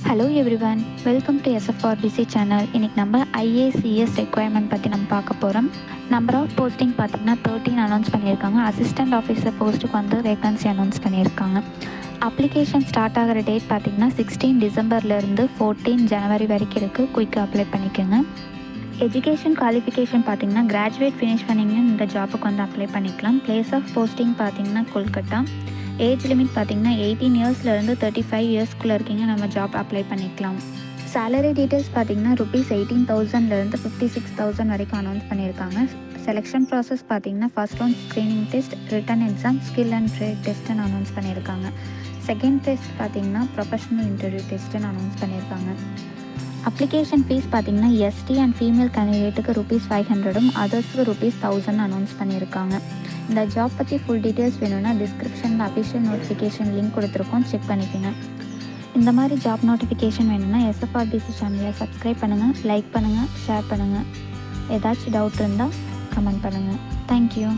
Hello everyone, welcome to SFRBC channel. இன்றைக்கி நம்ம IACS requirement பற்றி நம்ம பார்க்க போகிறோம். நம்பர் ஆஃப் போஸ்டிங் பார்த்திங்கன்னா 13 அனௌன்ஸ் பண்ணியிருக்காங்க. அசிஸ்டன்ட் ஆஃபீஸர் போஸ்ட்டுக்கு வந்து வேகன்சி அனௌன்ஸ் பண்ணியிருக்காங்க. அப்ளிகேஷன் ஸ்டார்ட் ஆகிற டேட் பார்த்திங்கன்னா 16 டிசம்பர்லேருந்து 14 ஜனவரி வரைக்கும் இருக்குது. குயிக்காக அப்ளை பண்ணிக்கோங்க. எஜுகேஷன் குவாலிஃபிகேஷன் பார்த்திங்கன்னா கிராஜுவேட் ஃபினிஷ் பண்ணிங்கன்னா இந்த ஜாப்புக்கு வந்து அப்ளை பண்ணிக்கலாம். பிளேஸ் ஆஃப் போஸ்டிங் பார்த்திங்கன்னா கொல்கட்டா. ஏஜ் லிமிட் பார்த்திங்கன்னா 18 இயர்ஸ்லேருந்து 35 இயர்ஸ்க்குள்ளே இருக்கீங்க நம்ம ஜாப் அப்ளை பண்ணிக்கலாம். சேலரி டீட்டெயில்ஸ் பார்த்திங்கன்னா ₹18,000லேருந்து 56,000 வரைக்கும் அனௌன்ஸ் பண்ணியிருக்காங்க. செலெக்ஷன் ப்ராசஸ் பார்த்திங்கன்னா first round screening test, written exam, skill and trade டெஸ்ட்டுன்னு அனௌன்ஸ் பண்ணியிருக்காங்க. செகண்ட் டெஸ்ட் பார்த்திங்கன்னா ப்ரொஃபஷனல் இன்டர்வியூ டெஸ்ட்டுன்னு அனௌன்ஸ் பண்ணியிருக்காங்க. அப்ளிகேஷன் ஃபீஸ் பார்த்திங்கன்னா ST அண்ட் ஃபீமேல் கேண்டிடேட்டுக்கு ₹500, அதர்ஸுக்கு ₹1,000 அனௌன்ஸ் பண்ணியிருக்காங்க. இந்த ஜாப் பற்றி ஃபுல் டீட்டெயில்ஸ் வேணும்னா டிஸ்கிரிப்ஷனில் அஃபிஷியல் நோட்டிஃபிகேஷன் லிங்க் கொடுத்துருக்கோம், செக் பண்ணிக்கோங்க. இந்த மாதிரி ஜாப் நோட்டிஃபிகேஷன் வேணும்னா SFRBC சேனலை சப்ஸ்கிரைப் பண்ணுங்கள், லைக் பண்ணுங்கள், ஷேர் பண்ணுங்கள். ஏதாச்சும் டவுட் இருந்தால் கமெண்ட் பண்ணுங்கள். தேங்க்யூ.